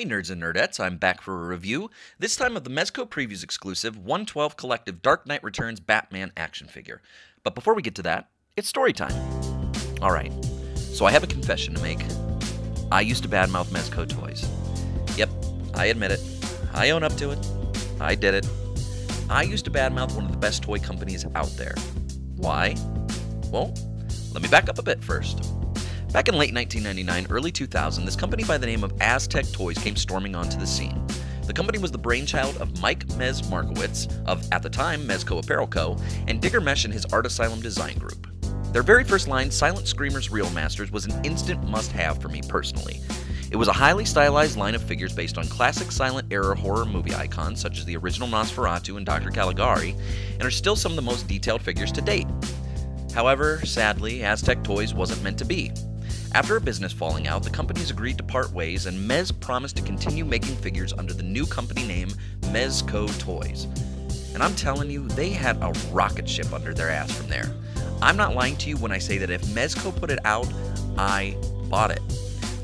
Hey nerds and nerdettes, I'm back for a review, this time of the Mezco Previews exclusive 112 Collective Dark Knight Returns Batman action figure. But before we get to that, it's story time. Alright, so I have a confession to make. I used to badmouth Mezco toys. Yep, I admit it. I own up to it. I did it. I used to badmouth one of the best toy companies out there. Why? Well, let me back up a bit first. Back in late 1999, early 2000, this company by the name of Aztec Toys came storming onto the scene. The company was the brainchild of Mike Mez Markowitz of, at the time, Mezco Apparel Co., and Digger Mesh and his Art Asylum design group. Their very first line, Silent Screamers Real Masters, was an instant must-have for me personally. It was a highly stylized line of figures based on classic silent-era horror movie icons such as the original Nosferatu and Dr. Caligari, and are still some of the most detailed figures to date. However, sadly, Aztec Toys wasn't meant to be. After a business falling out, the companies agreed to part ways, and Mez promised to continue making figures under the new company name Mezco Toys. And I'm telling you, they had a rocket ship under their ass from there. I'm not lying to you when I say that if Mezco put it out, I bought it.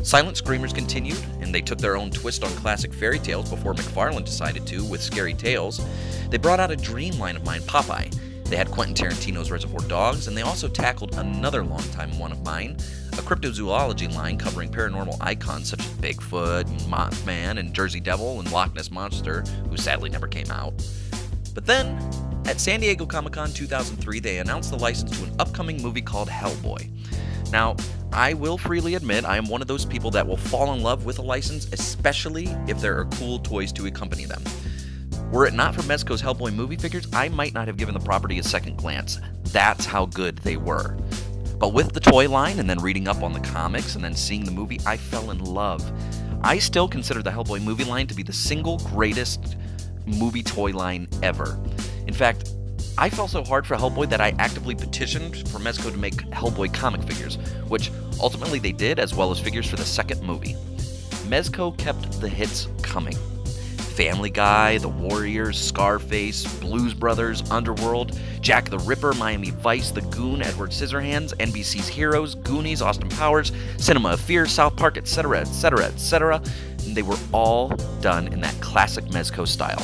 Silent Screamers continued, and they took their own twist on classic fairy tales before McFarlane decided to with Scary Tales. They brought out a dream line of mine, Popeye. They had Quentin Tarantino's Reservoir Dogs, and they also tackled another longtime one of mine, a cryptozoology line covering paranormal icons such as Bigfoot, and Mothman, and Jersey Devil, and Loch Ness Monster, who sadly never came out. But then, at San Diego Comic-Con 2003, they announced the license to an upcoming movie called Hellboy. Now, I will freely admit I am one of those people that will fall in love with a license, especially if there are cool toys to accompany them. Were it not for Mezco's Hellboy movie figures, I might not have given the property a second glance. That's how good they were. But with the toy line, and then reading up on the comics, and then seeing the movie, I fell in love. I still consider the Hellboy movie line to be the single greatest movie toy line ever. In fact, I fell so hard for Hellboy that I actively petitioned for Mezco to make Hellboy comic figures, which ultimately they did, as well as figures for the second movie. Mezco kept the hits coming. Family Guy, The Warriors, Scarface, Blues Brothers, Underworld, Jack the Ripper, Miami Vice, The Goon, Edward Scissorhands, NBC's Heroes, Goonies, Austin Powers, Cinema of Fear, South Park, etc., etc., etc. And they were all done in that classic Mezco style.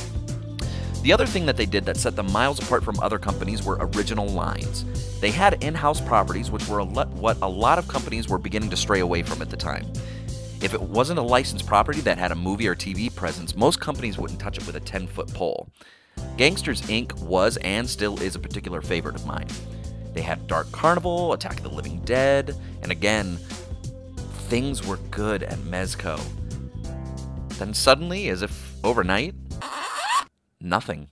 The other thing that they did that set them miles apart from other companies were original lines. They had in-house properties, which were what a lot of companies were beginning to stray away from at the time. If it wasn't a licensed property that had a movie or TV presence, most companies wouldn't touch it with a 10-foot pole. Gangsters Inc. was and still is a particular favorite of mine. They had Dark Carnival, Attack of the Living Dead, and again, things were good at Mezco. Then suddenly, as if overnight, nothing.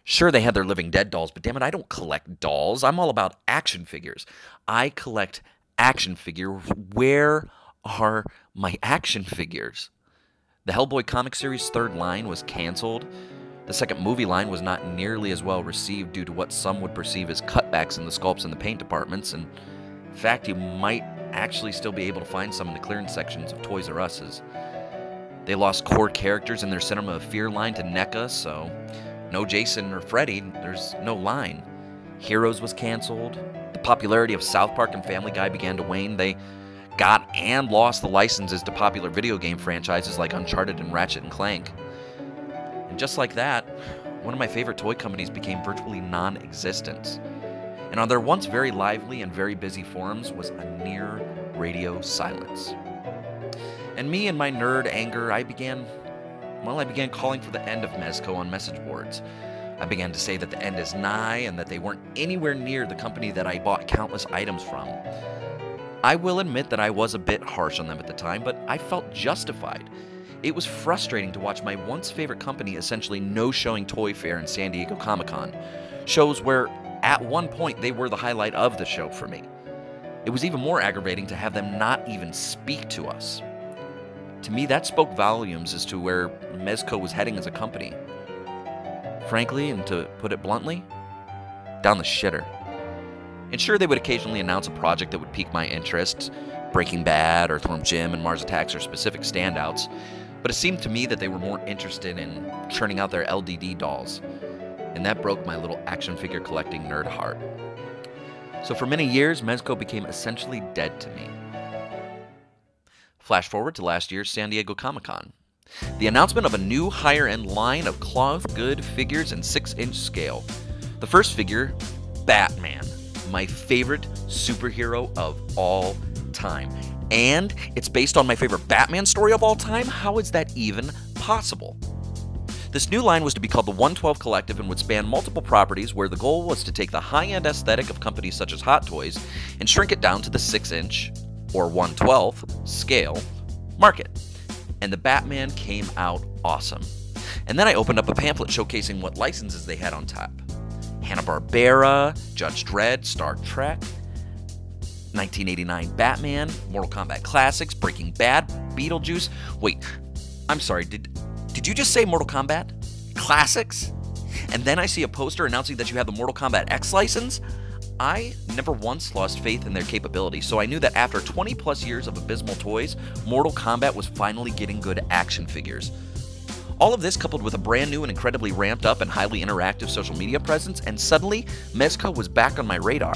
Sure, they had their Living Dead dolls, but damn it, I don't collect dolls. I'm all about action figures. I collect action figures. Where are my action figures? The Hellboy comic series' third line was canceled. The second movie line was not nearly as well received due to what some would perceive as cutbacks in the sculpts and the paint departments, and in fact, you might actually still be able to find some in the clearance sections of Toys R Us's. They lost core characters in their Cinema of Fear line to NECA, so no Jason or Freddy, there's no line. Heroes was canceled. The popularity of South Park and Family Guy began to wane. They got and lost the licenses to popular video game franchises like Uncharted and Ratchet and Clank. And just like that, one of my favorite toy companies became virtually non-existent. And on their once very lively and very busy forums was a near radio silence. And me and my nerd anger, I began calling for the end of Mezco on message boards. I began to say that the end is nigh and that they weren't anywhere near the company that I bought countless items from. I will admit that I was a bit harsh on them at the time, but I felt justified. It was frustrating to watch my once favorite company essentially no-showing Toy Fair and San Diego Comic-Con, shows where at one point they were the highlight of the show for me. It was even more aggravating to have them not even speak to us. To me, that spoke volumes as to where Mezco was heading as a company. Frankly, and to put it bluntly, down the shitter. And sure, they would occasionally announce a project that would pique my interest. Breaking Bad, Earthworm Jim, and Mars Attacks are specific standouts. But it seemed to me that they were more interested in churning out their LDD dolls. And that broke my little action figure collecting nerd heart. So for many years, Mezco became essentially dead to me. Flash forward to last year's San Diego Comic-Con. The announcement of a new higher-end line of cloth good figures in 6-inch scale. The first figure, Batman, my favorite superhero of all time. And it's based on my favorite Batman story of all time? How is that even possible? This new line was to be called the 112 Collective and would span multiple properties, where the goal was to take the high-end aesthetic of companies such as Hot Toys and shrink it down to the 6-inch, or 1/12, scale market. And the Batman came out awesome. And then I opened up a pamphlet showcasing what licenses they had on tap. Hanna-Barbera, Judge Dredd, Star Trek, 1989 Batman, Mortal Kombat Classics, Breaking Bad, Beetlejuice. Wait, I'm sorry, did you just say Mortal Kombat Classics? And then I see a poster announcing that you have the Mortal Kombat X license? I never once lost faith in their capability, so I knew that after 20 plus years of abysmal toys, Mortal Kombat was finally getting good action figures. All of this coupled with a brand new and incredibly ramped up and highly interactive social media presence, and suddenly, Mezco was back on my radar.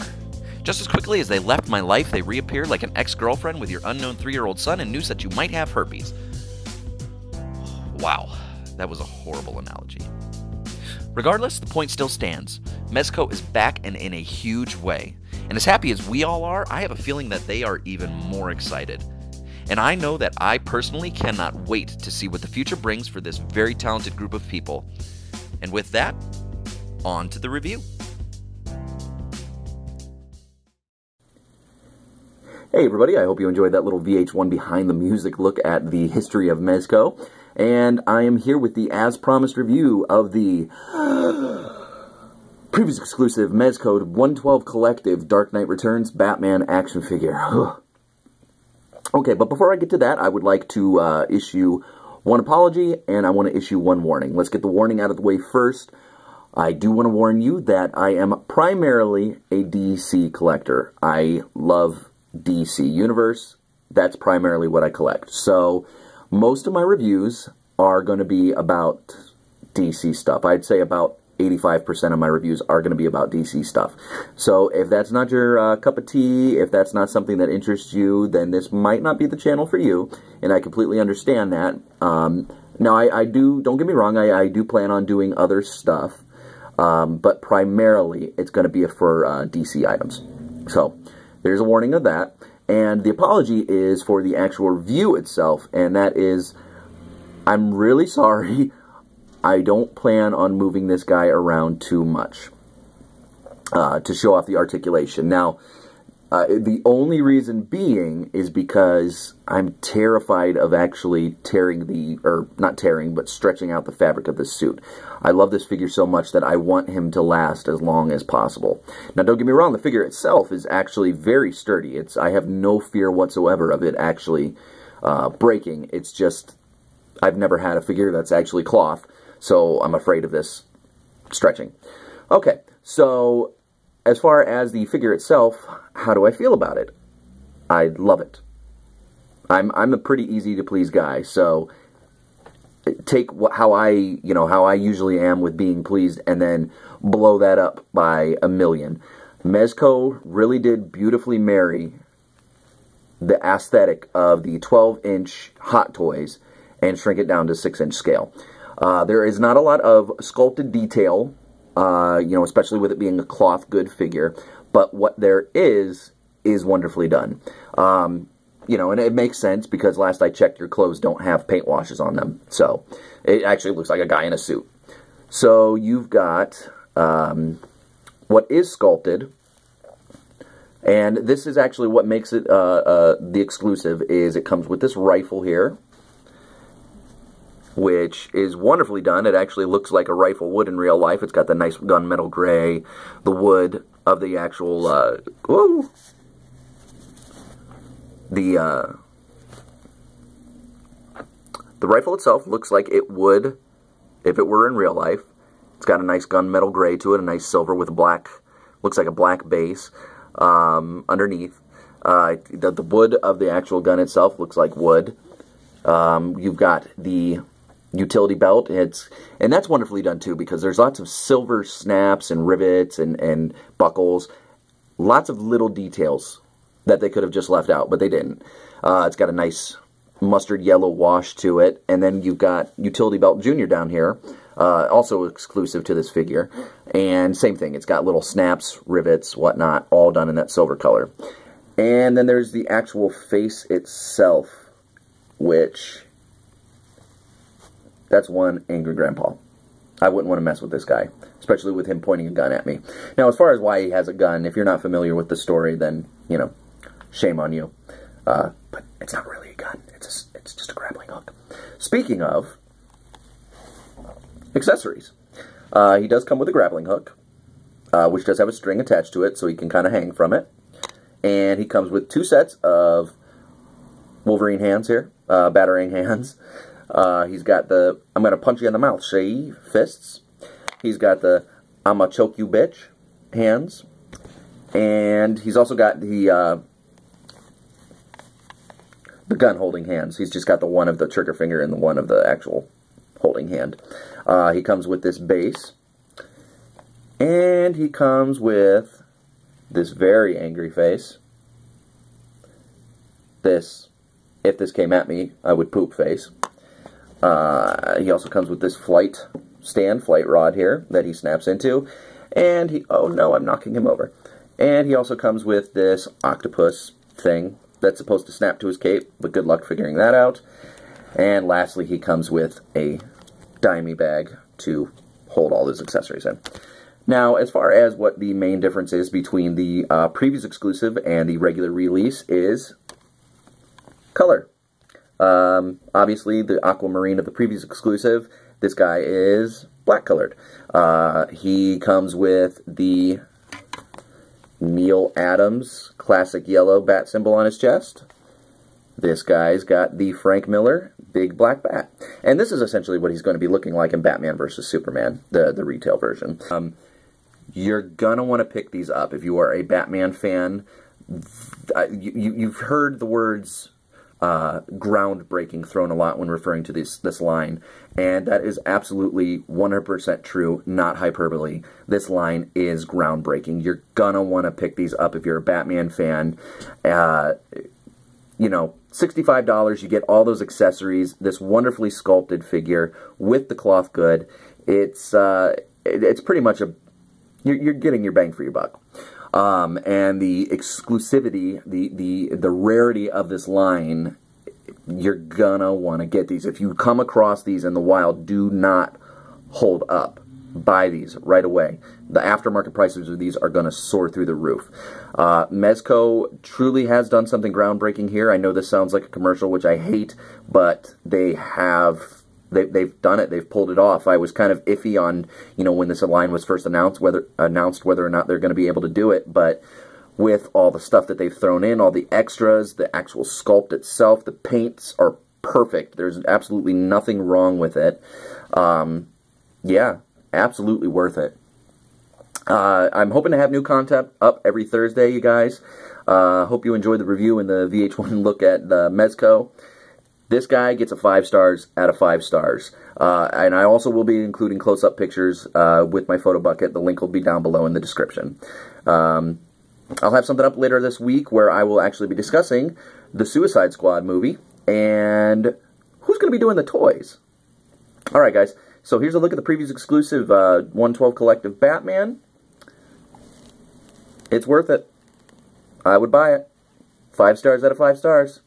Just as quickly as they left my life, they reappeared like an ex-girlfriend with your unknown 3-year-old son and news that you might have herpes. Wow, that was a horrible analogy. Regardless, the point still stands. Mezco is back and in a huge way. And as happy as we all are, I have a feeling that they are even more excited. And I know that I personally cannot wait to see what the future brings for this very talented group of people. And with that, on to the review. Hey everybody, I hope you enjoyed that little VH1 behind the music look at the history of Mezco. And I am here with the as promised review of the previous exclusive Mezco 112 Collective Dark Knight Returns Batman action figure. Okay, but before I get to that, I would like to issue one apology, and I want to issue one warning. Let's get the warning out of the way first. I do want to warn you that I am primarily a DC collector. I love DC Universe. That's primarily what I collect. So most of my reviews are going to be about DC stuff. I'd say about 85% of my reviews are going to be about DC stuff. So if that's not your cup of tea, if that's not something that interests you, then this might not be the channel for you, and I completely understand that. Now, I do, don't get me wrong, I do plan on doing other stuff, but primarily it's going to be for DC items. So there's a warning of that. And the apology is for the actual review itself, and that is, I'm really sorry, I don't plan on moving this guy around too much to show off the articulation. Now, the only reason being is because I'm terrified of actually tearing not tearing, but stretching out the fabric of this suit. I love this figure so much that I want him to last as long as possible. Now, don't get me wrong, the figure itself is actually very sturdy. I have no fear whatsoever of it actually breaking. It's just, I've never had a figure that's actually cloth, so I'm afraid of this stretching. Okay, so as far as the figure itself, how do I feel about it? I love it. I'm a pretty easy to please guy, so take how I usually am with being pleased, and then blow that up by a million. Mezco really did beautifully marry the aesthetic of the 12-inch Hot Toys and shrink it down to 6-inch scale. There is not a lot of sculpted detail, especially with it being a cloth good figure, but what there is wonderfully done. And it makes sense because last I checked, your clothes don't have paint washes on them, so it actually looks like a guy in a suit. So you've got what is sculpted, and this is actually what makes it the exclusive, is it comes with this rifle here, which is wonderfully done. It actually looks like a rifle would in real life. It's got the nice gunmetal gray, the wood of the actual, the rifle itself looks like it would if it were in real life. It's got a nice gunmetal gray to it, a nice silver with a black, looks like a black base underneath. The wood of the actual gun itself looks like wood. You've got the utility belt, and that's wonderfully done too, because there's lots of silver snaps and rivets and buckles, lots of little details that they could have just left out, but they didn't. It's got a nice mustard yellow wash to it. And then you've got Utility Belt Jr. down here, also exclusive to this figure. And same thing, it's got little snaps, rivets, whatnot, all done in that silver color. And then there's the actual face itself, which, that's one angry grandpa. I wouldn't want to mess with this guy, especially with him pointing a gun at me. Now, as far as why he has a gun, if you're not familiar with the story, then, you know, shame on you. But it's not really a gun. It's just a grappling hook. Speaking of accessories, he does come with a grappling hook, which does have a string attached to it, so he can kind of hang from it. And he comes with 2 sets of Wolverine hands here, batarang hands. He's got the I'm going to punch you in the mouth, Shay fists. He's got the I'ma choke you bitch hands. And he's also got the gun holding hands. He's just got the one of the trigger finger and the one of the actual holding hand. He comes with this base. And he comes with this very angry face. This, if this came at me, I would poop face. He also comes with this flight rod here that he snaps into. And he, oh no, I'm knocking him over. And he also comes with this octopus thing that's supposed to snap to his cape, but good luck figuring that out. And lastly, he comes with a dimey bag to hold all his accessories in. Now, as far as what the main difference is between the previous exclusive and the regular release is color. Obviously, the aquamarine of the previous exclusive, this guy is black colored. He comes with the Neil Adams classic yellow bat symbol on his chest. This guy's got the Frank Miller big black bat. And this is essentially what he's going to be looking like in Batman vs. Superman, the retail version. You're going to want to pick these up if you are a Batman fan. You've heard the words groundbreaking thrown a lot when referring to this line, and that is absolutely 100% true, not hyperbole. This line is groundbreaking. You're gonna want to pick these up if you're a Batman fan. You know, $65, you get all those accessories, this wonderfully sculpted figure with the cloth good. It's pretty much you're getting your bang for your buck. And the exclusivity, the rarity of this line, you're gonna want to get these. If you come across these in the wild, do not hold up. Buy these right away. The aftermarket prices of these are going to soar through the roof. Mezco truly has done something groundbreaking here. I know this sounds like a commercial, which I hate, but they have... They've done it. They've pulled it off. I was kind of iffy on, you know, when this line was first announced whether or not they're going to be able to do it. But with all the stuff that they've thrown in, all the extras, the actual sculpt itself, the paints are perfect. There's absolutely nothing wrong with it. Yeah, absolutely worth it. I'm hoping to have new content up every Thursday, you guys. Hope you enjoyed the review and the VH1 look at the Mezco. This guy gets a 5 stars out of 5 stars. And I also will be including close-up pictures with my photo bucket. The link will be down below in the description. I'll have something up later this week where I will actually be discussing the Suicide Squad movie and who's going to be doing the toys. Alright guys, so here's a look at the previous exclusive 112 Collective Batman. It's worth it. I would buy it. 5 stars out of 5 stars.